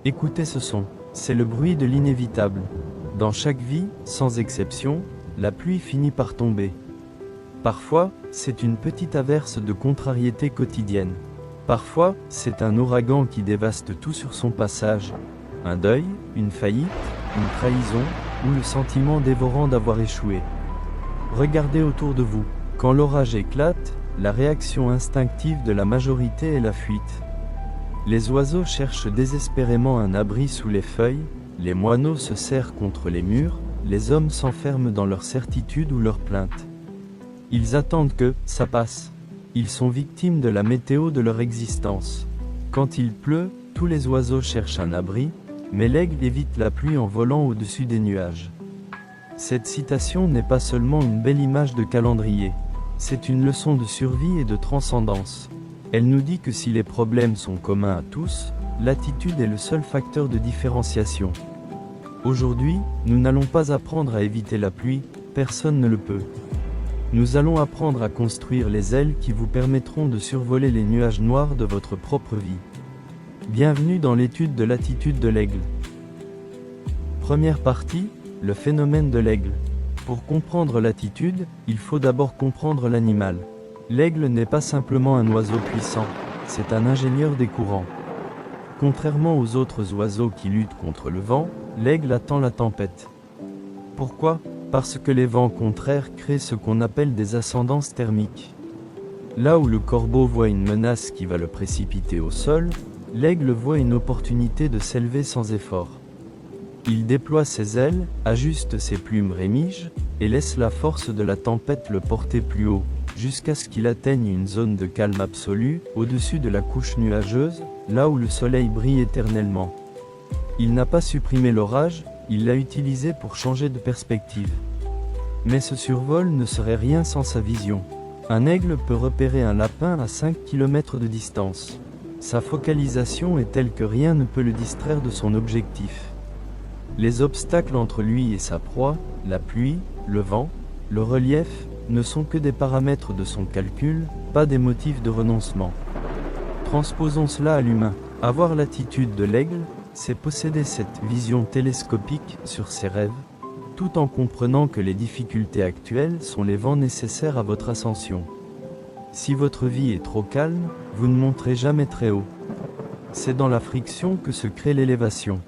Écoutez ce son, c'est le bruit de l'inévitable. Dans chaque vie, sans exception, la pluie finit par tomber. Parfois, c'est une petite averse de contrariété quotidienne. Parfois, c'est un ouragan qui dévaste tout sur son passage. Un deuil, une faillite, une trahison, ou le sentiment dévorant d'avoir échoué. Regardez autour de vous. Quand l'orage éclate, la réaction instinctive de la majorité est la fuite. Les oiseaux cherchent désespérément un abri sous les feuilles, les moineaux se serrent contre les murs, les hommes s'enferment dans leur certitude ou leur plainte. Ils attendent que ça passe. Ils sont victimes de la météo de leur existence. Quand il pleut, tous les oiseaux cherchent un abri, mais l'aigle évite la pluie en volant au-dessus des nuages. Cette citation n'est pas seulement une belle image de calendrier, c'est une leçon de survie et de transcendance. Elle nous dit que si les problèmes sont communs à tous, l'attitude est le seul facteur de différenciation. Aujourd'hui, nous n'allons pas apprendre à éviter la pluie, personne ne le peut. Nous allons apprendre à construire les ailes qui vous permettront de survoler les nuages noirs de votre propre vie. Bienvenue dans l'étude de l'attitude de l'aigle. Première partie, le phénomène de l'aigle. Pour comprendre l'attitude, il faut d'abord comprendre l'animal. L'aigle n'est pas simplement un oiseau puissant, c'est un ingénieur des courants. Contrairement aux autres oiseaux qui luttent contre le vent, l'aigle attend la tempête. Pourquoi ? Parce que les vents contraires créent ce qu'on appelle des ascendances thermiques. Là où le corbeau voit une menace qui va le précipiter au sol, l'aigle voit une opportunité de s'élever sans effort. Il déploie ses ailes, ajuste ses plumes rémiges, et laisse la force de la tempête le porter plus haut, jusqu'à ce qu'il atteigne une zone de calme absolu, au-dessus de la couche nuageuse, là où le soleil brille éternellement. Il n'a pas supprimé l'orage, il l'a utilisé pour changer de perspective. Mais ce survol ne serait rien sans sa vision. Un aigle peut repérer un lapin à 5 km de distance. Sa focalisation est telle que rien ne peut le distraire de son objectif. Les obstacles entre lui et sa proie, la pluie, le vent, le relief, ne sont que des paramètres de son calcul, pas des motifs de renoncement. Transposons cela à l'humain. Avoir l'attitude de l'aigle, c'est posséder cette vision télescopique sur ses rêves, tout en comprenant que les difficultés actuelles sont les vents nécessaires à votre ascension. Si votre vie est trop calme, vous ne monterez jamais très haut. C'est dans la friction que se crée l'élévation.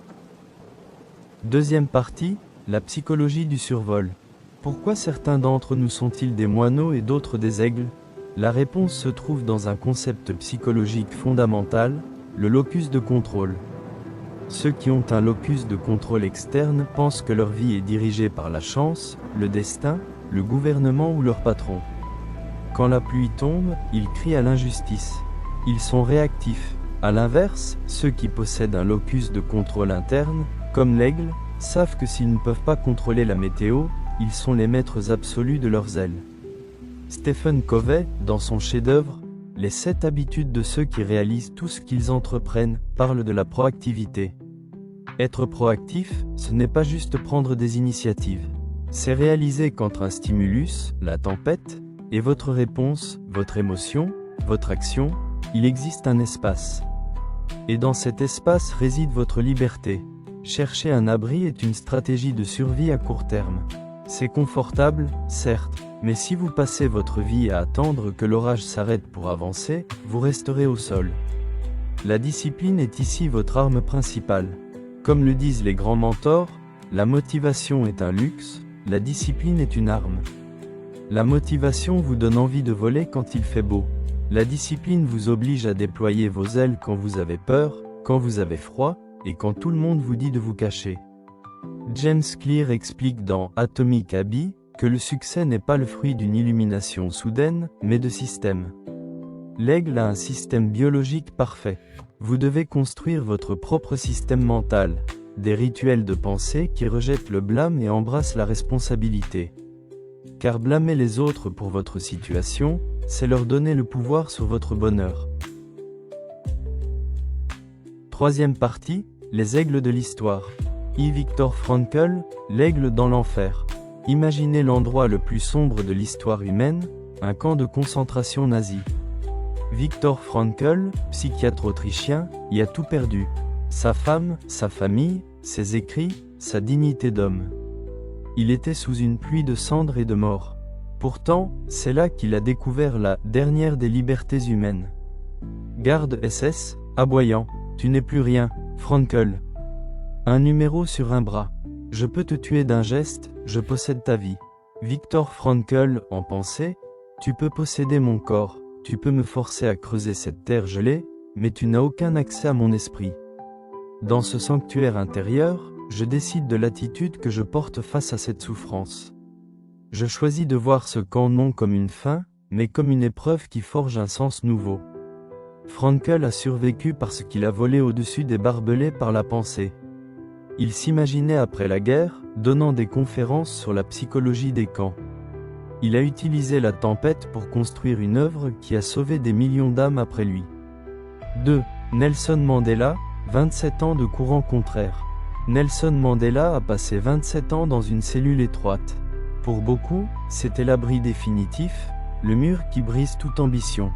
Deuxième partie, la psychologie du survol. Pourquoi certains d'entre nous sont-ils des moineaux et d'autres des aigles ? La réponse se trouve dans un concept psychologique fondamental, le locus de contrôle. Ceux qui ont un locus de contrôle externe pensent que leur vie est dirigée par la chance, le destin, le gouvernement ou leur patron. Quand la pluie tombe, ils crient à l'injustice. Ils sont réactifs. À l'inverse, ceux qui possèdent un locus de contrôle interne, comme l'aigle, savent que s'ils ne peuvent pas contrôler la météo, ils sont les maîtres absolus de leurs ailes. Stephen Covey, dans son chef-d'œuvre, Les 7 habitudes de ceux qui réalisent tout ce qu'ils entreprennent, parle de la proactivité. Être proactif, ce n'est pas juste prendre des initiatives. C'est réaliser qu'entre un stimulus, la tempête, et votre réponse, votre émotion, votre action, il existe un espace. Et dans cet espace réside votre liberté. Chercher un abri est une stratégie de survie à court terme. C'est confortable, certes, mais si vous passez votre vie à attendre que l'orage s'arrête pour avancer, vous resterez au sol. La discipline est ici votre arme principale. Comme le disent les grands mentors, la motivation est un luxe, la discipline est une arme. La motivation vous donne envie de voler quand il fait beau. La discipline vous oblige à déployer vos ailes quand vous avez peur, quand vous avez froid, et quand tout le monde vous dit de vous cacher. James Clear explique dans Atomic Habits que le succès n'est pas le fruit d'une illumination soudaine, mais de systèmes. L'aigle a un système biologique parfait. Vous devez construire votre propre système mental, des rituels de pensée qui rejettent le blâme et embrassent la responsabilité. Car blâmer les autres pour votre situation, c'est leur donner le pouvoir sur votre bonheur. Troisième partie, les aigles de l'histoire. E. Viktor Frankl, l'aigle dans l'enfer. Imaginez l'endroit le plus sombre de l'histoire humaine, un camp de concentration nazi. Viktor Frankl, psychiatre autrichien, y a tout perdu. sa femme, sa famille, ses écrits, sa dignité d'homme. Il était sous une pluie de cendres et de morts. Pourtant, c'est là qu'il a découvert la dernière des libertés humaines. Garde SS, aboyant, tu n'es plus rien, Frankl. Un numéro sur un bras. Je peux te tuer d'un geste, je possède ta vie. Viktor Frankl en pensait, tu peux posséder mon corps, tu peux me forcer à creuser cette terre gelée, mais tu n'as aucun accès à mon esprit. Dans ce sanctuaire intérieur, je décide de l'attitude que je porte face à cette souffrance. Je choisis de voir ce camp non comme une fin, mais comme une épreuve qui forge un sens nouveau. Frankl a survécu parce qu'il a volé au-dessus des barbelés par la pensée. Il s'imaginait après la guerre, donnant des conférences sur la psychologie des camps. Il a utilisé la tempête pour construire une œuvre qui a sauvé des millions d'âmes après lui. 2. Nelson Mandela, 27 ans de courant contraire. Nelson Mandela a passé 27 ans dans une cellule étroite. Pour beaucoup, c'était l'abri définitif, le mur qui brise toute ambition.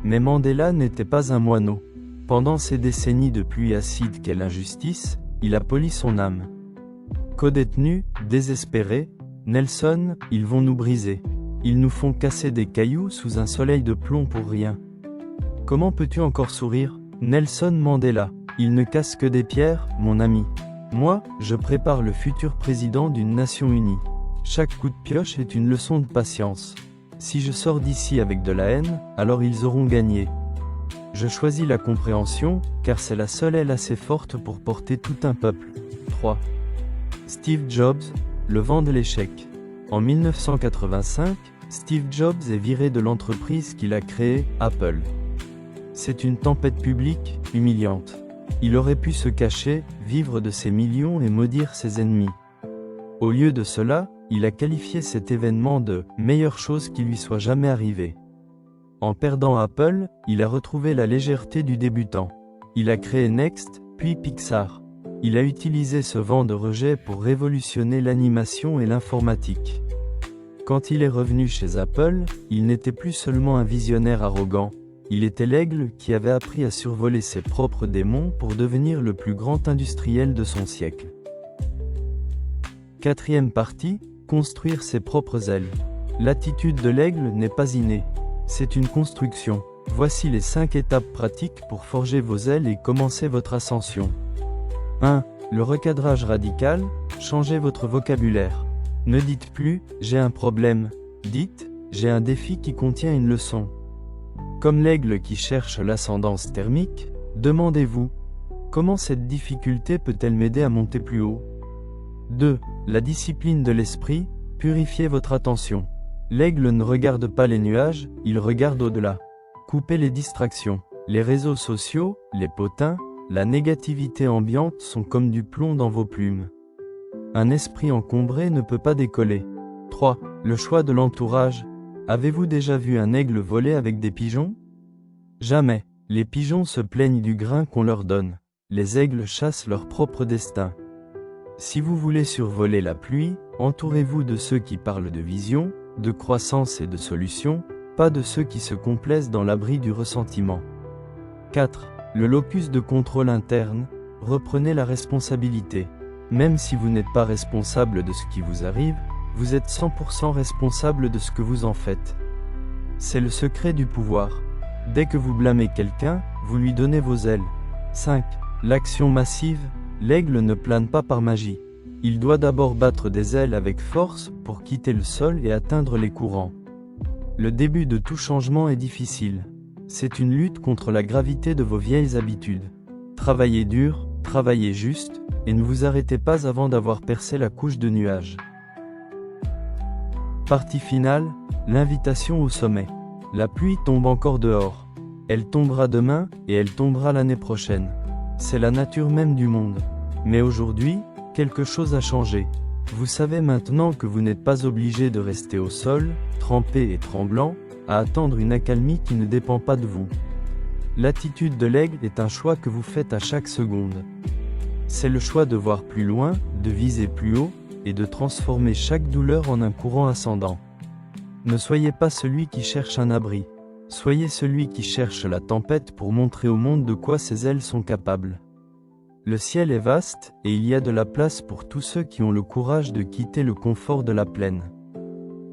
Mais Mandela n'était pas un moineau. Pendant ces décennies de pluie acide qu'est l'injustice, il a poli son âme. Co-détenus, désespérés, Nelson, ils vont nous briser. Ils nous font casser des cailloux sous un soleil de plomb pour rien. Comment peux-tu encore sourire, Nelson Mandela? Il ne casse que des pierres, mon ami. Moi, je prépare le futur président d'une nation unie. Chaque coup de pioche est une leçon de patience. Si je sors d'ici avec de la haine, alors ils auront gagné. Je choisis la compréhension, car c'est la seule aile assez forte pour porter tout un peuple. 3. Steve Jobs, le vent de l'échec. En 1985, Steve Jobs est viré de l'entreprise qu'il a créée, Apple. C'est une tempête publique, humiliante. Il aurait pu se cacher, vivre de ses millions et maudire ses ennemis. Au lieu de cela, il a qualifié cet événement de « meilleure chose qui lui soit jamais arrivée ». En perdant Apple, il a retrouvé la légèreté du débutant. Il a créé Next, puis Pixar. Il a utilisé ce vent de rejet pour révolutionner l'animation et l'informatique. Quand il est revenu chez Apple, il n'était plus seulement un visionnaire arrogant, il était l'aigle qui avait appris à survoler ses propres démons pour devenir le plus grand industriel de son siècle. 4e partie, construire ses propres ailes. L'attitude de l'aigle n'est pas innée. C'est une construction. Voici les 5 étapes pratiques pour forger vos ailes et commencer votre ascension. 1. Le recadrage radical, changez votre vocabulaire. Ne dites plus « j'ai un problème », dites « j'ai un défi qui contient une leçon ». Comme l'aigle qui cherche l'ascendance thermique, demandez-vous « comment cette difficulté peut-elle m'aider à monter plus haut ?» 2. La discipline de l'esprit, purifiez votre attention. L'aigle ne regarde pas les nuages, il regarde au-delà. Coupez les distractions. Les réseaux sociaux, les potins, la négativité ambiante sont comme du plomb dans vos plumes. Un esprit encombré ne peut pas décoller. 3. Le choix de l'entourage. Avez-vous déjà vu un aigle voler avec des pigeons? Jamais. Les pigeons se plaignent du grain qu'on leur donne. Les aigles chassent leur propre destin. Si vous voulez survoler la pluie, entourez-vous de ceux qui parlent de vision, de croissance et de solutions, pas de ceux qui se complaisent dans l'abri du ressentiment. 4. Le locus de contrôle interne, reprenez la responsabilité. Même si vous n'êtes pas responsable de ce qui vous arrive, vous êtes 100% responsable de ce que vous en faites. C'est le secret du pouvoir. Dès que vous blâmez quelqu'un, vous lui donnez vos ailes. 5. L'action massive, l'aigle ne plane pas par magie. Il doit d'abord battre des ailes avec force pour quitter le sol et atteindre les courants. Le début de tout changement est difficile. C'est une lutte contre la gravité de vos vieilles habitudes. Travaillez dur, travaillez juste, et ne vous arrêtez pas avant d'avoir percé la couche de nuages. Partie finale, l'invitation au sommet. La pluie tombe encore dehors. Elle tombera demain, et elle tombera l'année prochaine. C'est la nature même du monde. Mais aujourd'hui, quelque chose a changé. Vous savez maintenant que vous n'êtes pas obligé de rester au sol, trempé et tremblant, à attendre une accalmie qui ne dépend pas de vous. L'attitude de l'aigle est un choix que vous faites à chaque seconde. C'est le choix de voir plus loin, de viser plus haut, et de transformer chaque douleur en un courant ascendant. Ne soyez pas celui qui cherche un abri. Soyez celui qui cherche la tempête pour montrer au monde de quoi ses ailes sont capables. Le ciel est vaste, et il y a de la place pour tous ceux qui ont le courage de quitter le confort de la plaine.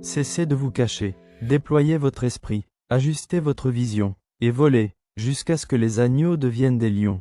Cessez de vous cacher, déployez votre esprit, ajustez votre vision, et volez, jusqu'à ce que les agneaux deviennent des lions.